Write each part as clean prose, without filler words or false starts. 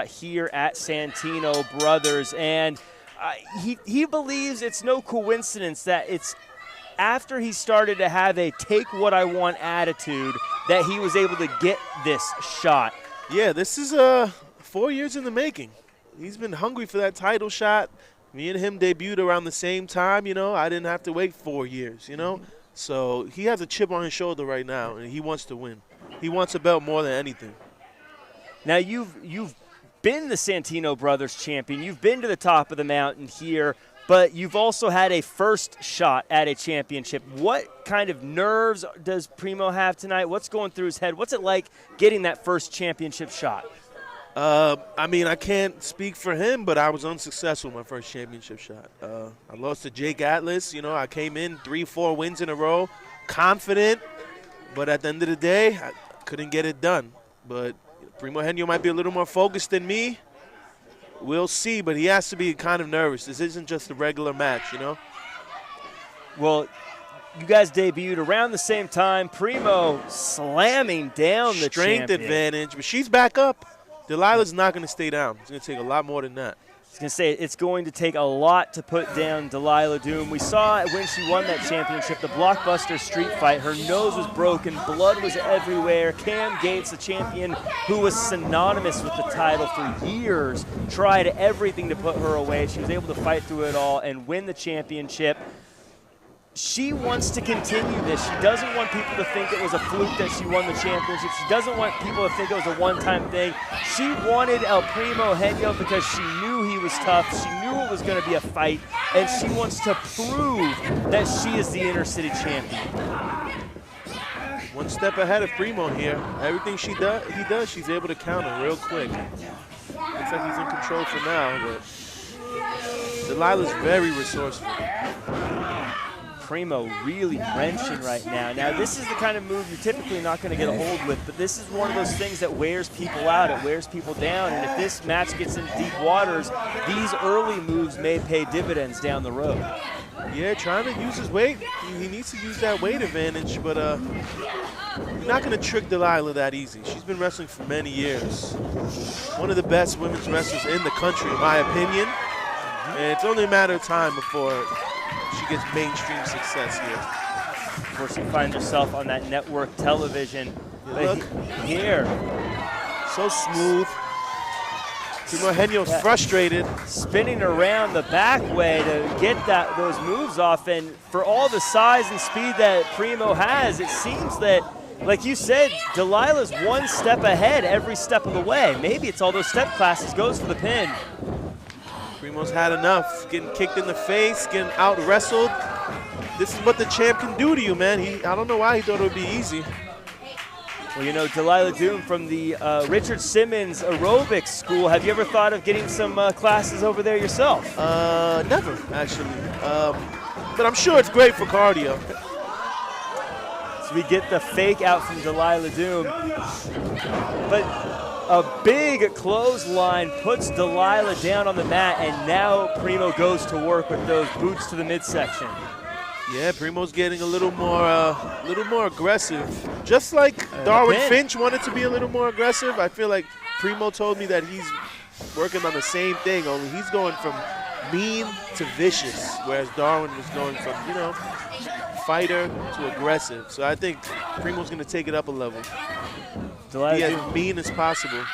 here at Santino Brothers, and he believes it's no coincidence that it's after he started to have a take what I want attitude that he was able to get this shot. Yeah, this is 4 years in the making. He's been hungry for that title shot. Me and him debuted around the same time, you know. I didn't have to wait 4 years, you know. So he has a chip on his shoulder right now, and he wants to win. He wants a belt more than anything. Now you've been the Santino Brothers champion. You've been to the top of the mountain here, but you've also had a first shot at a championship. What kind of nerves does Primo have tonight? What's going through his head? What's it like getting that first championship shot? I mean, I can't speak for him, but I was unsuccessful in my first championship shot. I lost to Jake Atlas. You know, I came in 3-4 wins in a row, confident, but at the end of the day, I couldn't get it done. But Primohenio might be a little more focused than me. We'll see, but he has to be kind of nervous. This isn't just a regular match, you know? Well, you guys debuted around the same time. Primo slamming down the strength champion. Advantage, but she's back up. Delilah's not going to stay down. It's going to take a lot more than that. I was going to say, it's going to take a lot to put down Delilah Doom. We saw when she won that championship, the blockbuster street fight. Her nose was broken. Blood was everywhere. Cam Gates, the champion who was synonymous with the title for years, tried everything to put her away. She was able to fight through it all and win the championship. She wants to continue this. She doesn't want people to think it was a fluke that she won the championship. She doesn't want people to think it was a one-time thing. She wanted El Primohenio because she knew he was tough. She knew it was going to be a fight, and she wants to prove that she is the inner city champion. One step ahead of Primo here. Everything he does, she's able to counter real quick. Looks like he's in control for now, but Delilah's very resourceful. Primo really wrenching right now. Now, this is the kind of move you're typically not going to get a hold with, but this is one of those things that wears people out. It wears people down, and if this match gets into deep waters, these early moves may pay dividends down the road. Yeah, trying to use his weight. He needs to use that weight advantage, but you're not going to trick Delilah that easy. She's been wrestling for many years. One of the best women's wrestlers in the country, in my opinion, and it's only a matter of time before she gets mainstream success here. Of course, she finds herself on that network television. Look here. So smooth. Primohenio's frustrated. Spinning around the back way to get those moves off. And for all the size and speed that Primo has, it seems that, like you said, Delilah's one step ahead every step of the way. Maybe it's all those step classes, goes for the pin. Primo's had enough, getting kicked in the face, getting out-wrestled. This is what the champ can do to you, man. I don't know why he thought it would be easy. Well, you know, Delilah Doom from the Richard Simmons aerobics school. Have you ever thought of getting some classes over there yourself? Never, actually. But I'm sure it's great for cardio. So we get the fake out from Delilah Doom. But a big clothesline puts Delilah down on the mat, and now Primo goes to work with those boots to the midsection. Yeah, Primo's getting a little more aggressive. Just like Darwin Finch wanted to be a little more aggressive, I feel like Primo told me that he's working on the same thing, only he's going from mean to vicious, whereas Darwin was going from, you know, fighter to aggressive. So I think Primo's going to take it up a level. Be as mean as possible.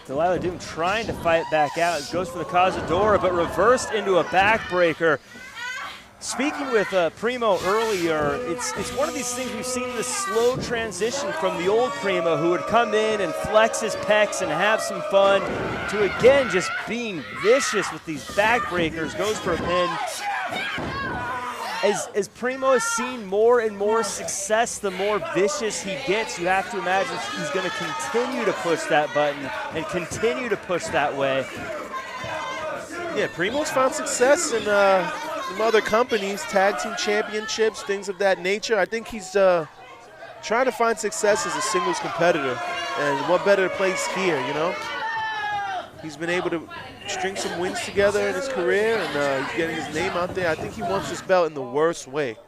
Delilah Doom trying to fight back out. Goes for the Cazadora, but reversed into a backbreaker. Speaking with Primo earlier, it's one of these things we've seen this slow transition from the old Primo who would come in and flex his pecs and have some fun to, again, just being vicious with these backbreakers. Goes for a pin. As Primo has seen more and more success, the more vicious he gets, you have to imagine he's going to continue to push that button and continue to push that way. Yeah, Primo's found success in some other companies, tag team championships, things of that nature. I think he's trying to find success as a singles competitor, and what better place here, you know? He's been able to string some wins together in his career, and he's getting his name out there. I think he wants this belt in the worst way.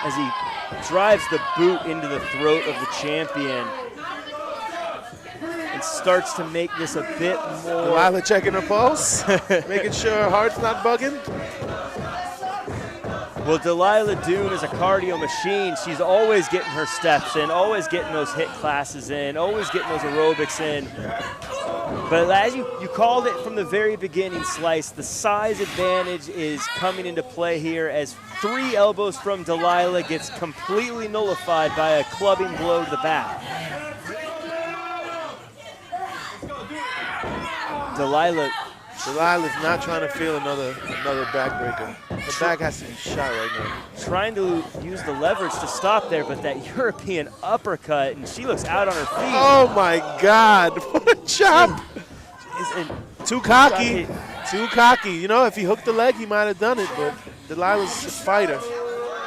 As he drives the boot into the throat of the champion. and starts to make this a bit more. Delilah checking her pulse, making sure her heart's not bugging. Well, Delilah Doom is a cardio machine. She's always getting her steps in, always getting those HIIT classes in, always getting those aerobics in. But as you called it from the very beginning, Slice, the size advantage is coming into play here as 3 elbows from Delilah gets completely nullified by a clubbing blow to the back. Delilah's not trying to feel another backbreaker. The back has to be shot right now. Trying to use the leverage to stop there, but that European uppercut, and she looks out on her feet. Oh my God, what a chop. Too cocky, too cocky. You know, if he hooked the leg, he might have done it, but Delilah's a fighter.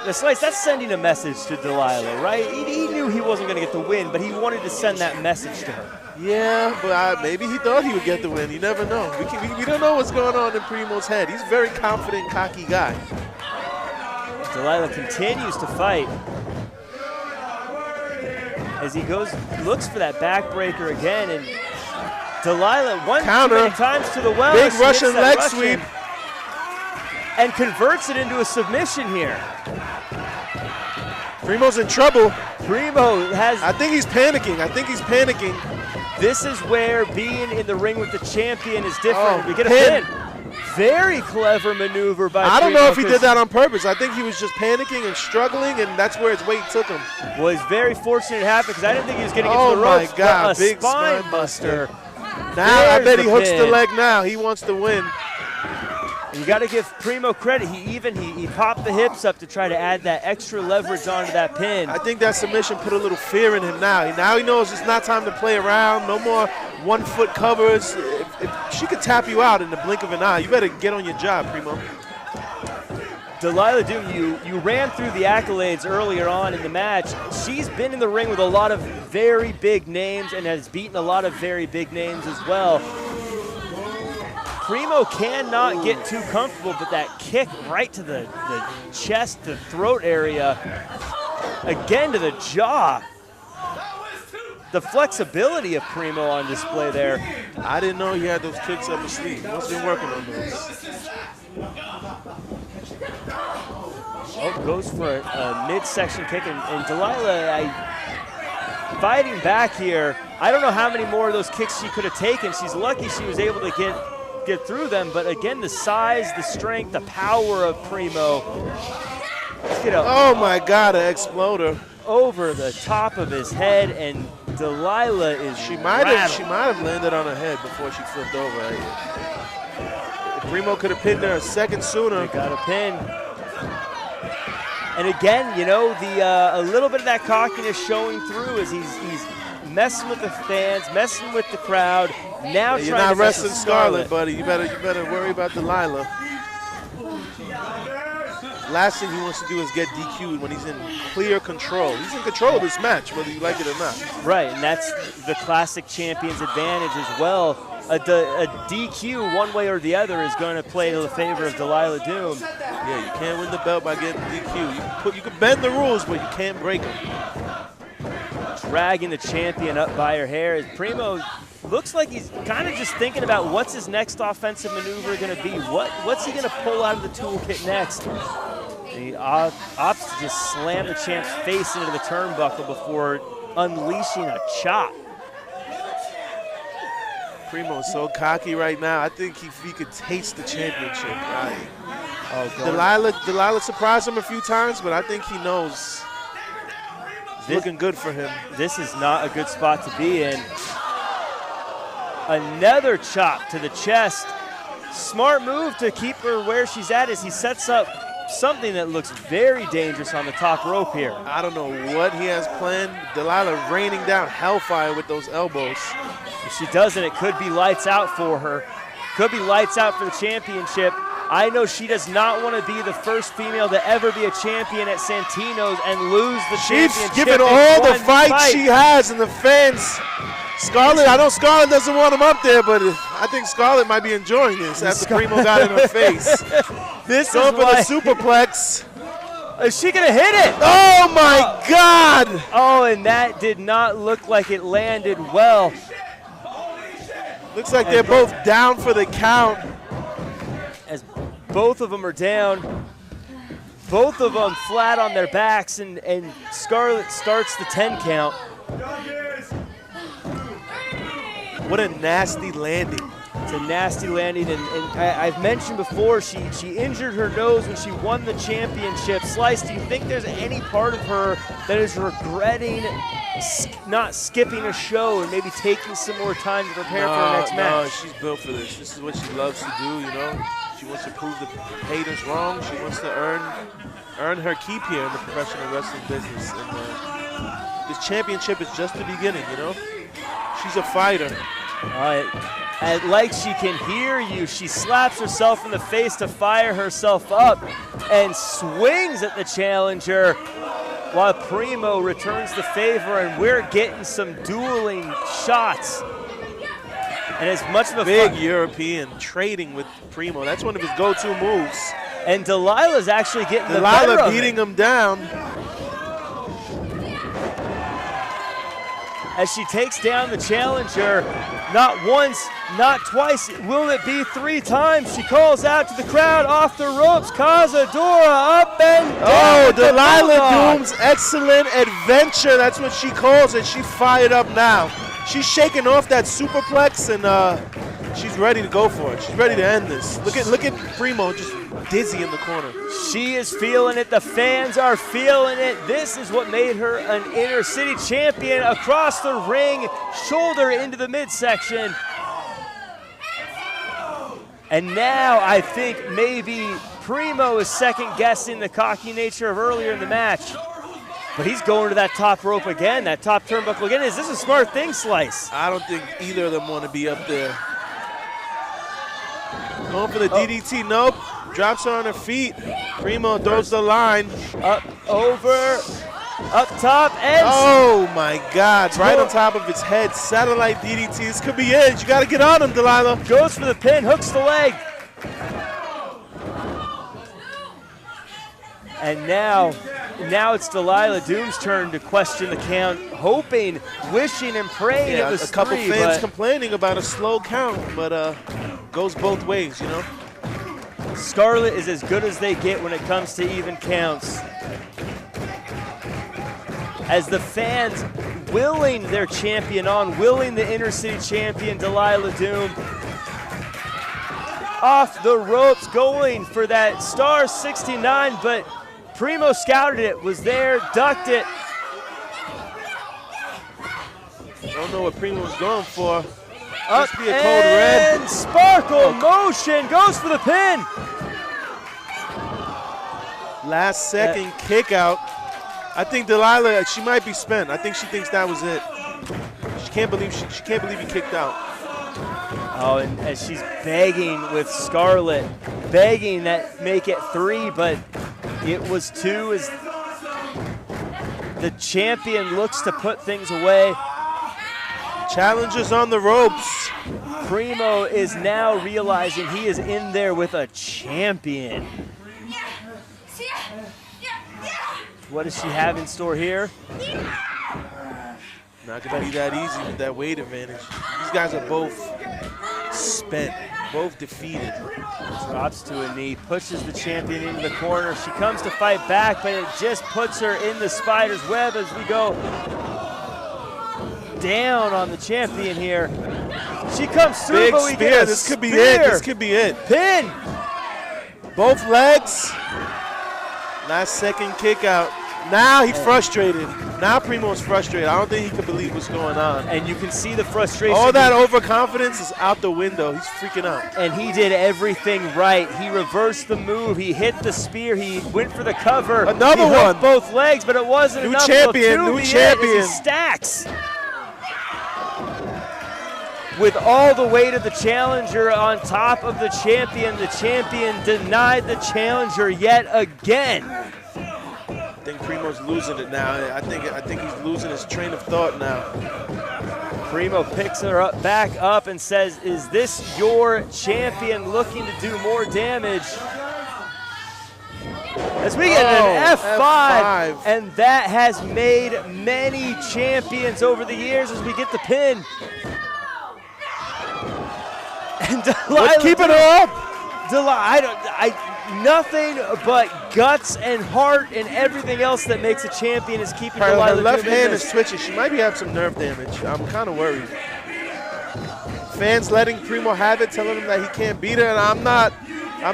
The Slice, that's sending a message to Delilah, right? He knew he wasn't going to get the win, but he wanted to send that message to her. Yeah, but maybe he thought he would get the win. You never know. We don't know what's going on in Primo's head. He's a very confident, cocky guy. Delilah continues to fight as he looks for that backbreaker again, and Delilah too many times to the well. Big Russian leg sweep. And converts it into a submission here. Primo's in trouble. I think he's panicking. This is where being in the ring with the champion is different. Oh, we get a pin. Very clever maneuver by I don't know if he did that on purpose. I think he was just panicking and struggling, and that's where his weight took him. Well, he's very fortunate it happened because I didn't think he was going to get to the ropes. Oh, my God. Big spine buster. Now I bet he hooks the leg now. He wants to win. You got to give Primo credit. He popped the hips up to try to add that extra leverage onto that pin. I think that submission put a little fear in him now. Now he knows it's not time to play around. No more 1-foot covers. If she could tap you out in the blink of an eye, you better get on your job, Primo. Delilah Doom, you ran through the accolades earlier on in the match. She's been in the ring with a lot of very big names and has beaten a lot of very big names as well. Primo cannot get too comfortable, but that kick right to the chest, the throat area, again to the jaw. The flexibility of Primo on display there. I didn't know he had those kicks up his sleeve. He must have been working on those. Oh, goes for a midsection kick, and Delilah fighting back here. I don't know how many more of those kicks she could have taken. She's lucky she was able to get through them, but again, the size, the strength, the power of Primo. Oh my God, an exploder. Over the top of his head, and Delilah is She might have landed on her head before she flipped over. If Primo could have pinned her a second sooner. They got a pin. And again, you know, a little bit of that cockiness showing through as he's messing with the fans, messing with the crowd. Now you're not wrestling Scarlett, buddy. You better worry about Delilah. Last thing he wants to do is get DQ'd when he's in clear control. He's in control of this match, whether you like it or not. Right, and that's the classic champion's advantage as well. A DQ one way or the other is going to play to the favor of Delilah Doom. Yeah, you can't win the belt by getting DQ. You can bend the rules, but you can't break them. Dragging the champion up by her hair as Primo looks like he's kind of just thinking about what's his next offensive maneuver going to be. What's he going to pull out of the toolkit next? He opts to just slam the champ's face into the turnbuckle before unleashing a chop. Primo's so cocky right now. I think he could taste the championship. Right? Oh, Delilah surprised him a few times, but I think he knows it's looking good for him. This is not a good spot to be in. Another chop to the chest. Smart move to keep her where she's at as he sets up something that looks very dangerous on the top rope here. I don't know what he has planned. Delilah raining down hellfire with those elbows. If she doesn't, it could be lights out for her. Could be lights out for the championship. I know she does not want to be the first female to ever be a champion at Santino's and lose the championship. She's given all the fight she has, and the fans. Scarlett, I know Scarlett doesn't want him up there, but I think Scarlett might be enjoying this after Primo got in her face. This Going is for why. the superplex. Is she going to hit it? Oh, my God. Oh, and that did not look like it landed well. Looks like they're both down for the count. As both of them are down, both of them flat on their backs, and Scarlett starts the 10 count. What a nasty landing. It's a nasty landing, and I've mentioned before, she injured her nose when she won the championship. Slice, do you think there's any part of her that is regretting not skipping a show and maybe taking some more time to prepare for her next match? No, she's built for this. This is what she loves to do, you know. She wants to prove the haters wrong. She wants to earn her keep here in the professional wrestling business. And this championship is just the beginning, you know. She's a fighter. And like she can hear you, she slaps herself in the face to fire herself up and swings at the challenger while Primo returns the favor, and we're getting some dueling shots. And as much of a big European trading with Primo. That's one of his go-to moves. And Delilah's actually getting the better of Delilah beating him down. As she takes down the challenger, not once, not twice, will it be 3 times? She calls out to the crowd, off the ropes, Cazadora up and down. Oh, Delilah Doom's excellent adventure. That's what she calls it. She fired up now. She's shaking off that superplex, and she's ready to go for it. She's ready to end this. Look at Primo just dizzy in the corner. She is feeling it. The fans are feeling it. This is what made her an inner city champion. Across the ring, shoulder into the midsection. And now I think maybe Primo is second-guessing the cocky nature of earlier in the match. But he's going to that top rope again, that top turnbuckle again. Is this a smart thing, Slice? I don't think either of them want to be up there. Going for the DDT, nope. Drops her on her feet. Primo throws the line. Up, over, up top, and... Oh my God, right on top of his head. Satellite DDT, this could be it. You gotta get on him, Delilah. Goes for the pin, hooks the leg. And now it's Delilah Doom's turn to question the count, hoping, wishing, and praying it was a couple 3, fans complaining about a slow count, but goes both ways, you know. Scarlett is as good as they get when it comes to even counts. As the fans willing their champion on, willing the inner city champion, Delilah Doom. Off the ropes, going for that star 69, but Primo scouted it, was there, ducked it. Don't know what Primo was going for. Up be a cold red. And Sparkle motion, goes for the pin. Last second kick out. I think Delilah, she might be spent. I think she thinks that was it. She can't believe he kicked out. Oh, and as she's begging with Scarlett, begging that make it 3, but it was 2 as the champion looks to put things away. Challengers on the ropes. Primo is now realizing he is in there with a champion. What does she have in store here? Not going to be that easy with that weight advantage. These guys are both spent, both defeated. Drops to a knee, pushes the champion into the corner. She comes to fight back, but it just puts her in the spider's web as we go down on the champion here. She comes through, big but we spear. get a This could be spear. it. This could be it. Pin. Both legs. Last second kick out. Now he's frustrated. Now Primo's frustrated. I don't think he can believe what's going on. And you can see the frustration. All that overconfidence is out the window. He's freaking out. And he did everything right. He reversed the move. He hit the spear. He went for the cover. Another he one. hooked both legs, but it wasn't New enough. champion. So New champion. He stacks. With all the weight of the challenger on top of the champion denied the challenger yet again. I think Primo's losing it now. I think he's losing his train of thought now. Primo picks her up, back up and says, "Is this your champion looking to do more damage?" As we get an F5, and that has made many champions over the years as we get the pin. And Delilah, Let's keep it up. Nothing but guts and heart and everything else that makes a champion is keeping Delilah. Her left Doom in hand this. is twitching. She might be having some nerve damage. I'm kind of worried. Fans letting Primo have it, telling him that he can't beat her, and I'm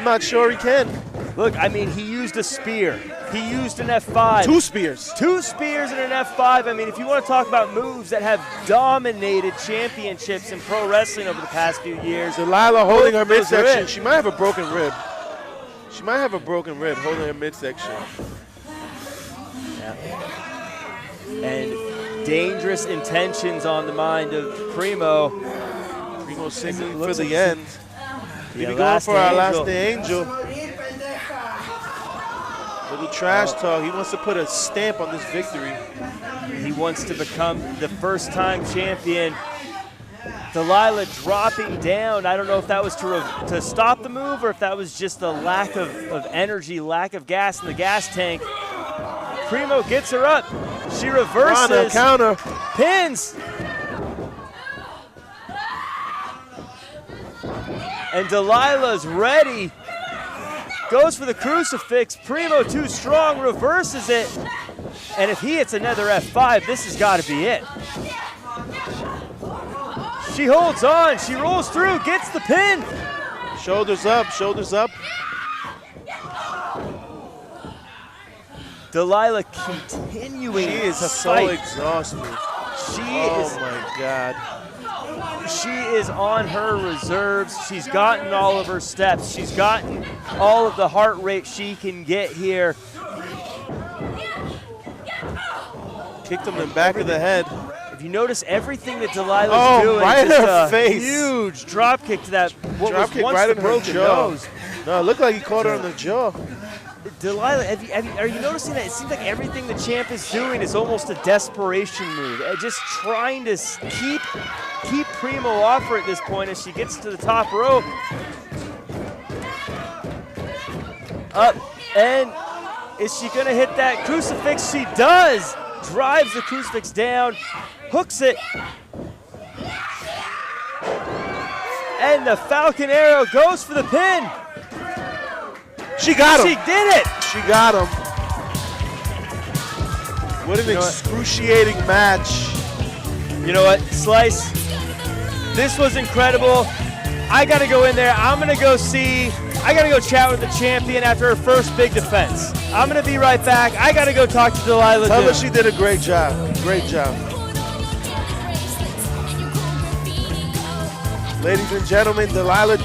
not sure he can. Look, I mean, he used a spear. He used an F5. 2 spears. 2 spears and an F5. I mean, if you want to talk about moves that have dominated championships in pro wrestling over the past few years. Delilah holding her those are midsection. it. She might have a broken rib. She might have a broken rib holding her midsection. Yeah. And dangerous intentions on the mind of Primo. Primo signaling for the end. Yeah, We're going for our last angel. day angel. Little trash talk. He wants to put a stamp on this victory. He wants to become the first-time champion. Delilah dropping down. I don't know if that was to stop the move or if that was just the lack of energy, lack of gas in the gas tank. Primo gets her up. She reverses. Counter. Pins. And Delilah's ready. Goes for the crucifix. Primo too strong, reverses it. And if he hits another F5, this has got to be it. She holds on. She rolls through, gets the pin. Shoulders up, shoulders up. Delilah continuing She is to so fight. exhausted. Oh my God. She is on her reserves. She's gotten all of her steps. She's gotten all of the heart rate she can get here. Kicked him in the back of the head. If you notice everything that Delilah's doing, right in just her a face. huge drop kick to that what Drop was kick once right the in her broken jaw. nose. No, it looked like he caught her on the jaw. Delilah, are you noticing that it seems like everything the champ is doing is almost a desperation move, just trying to keep Primo off her at this point as she gets to the top rope. Up, and is she gonna hit that crucifix? She does! Drives the crucifix down, hooks it, and the Falcon Arrow goes for the pin. She got him. She did it! She got him. What an excruciating match. You know what, Slice? This was incredible. I gotta go in there. I gotta go chat with the champion after her first big defense. I'm gonna be right back. I gotta go talk to Delilah. Tell her she did a great job. Great job. Ladies and gentlemen, Delilah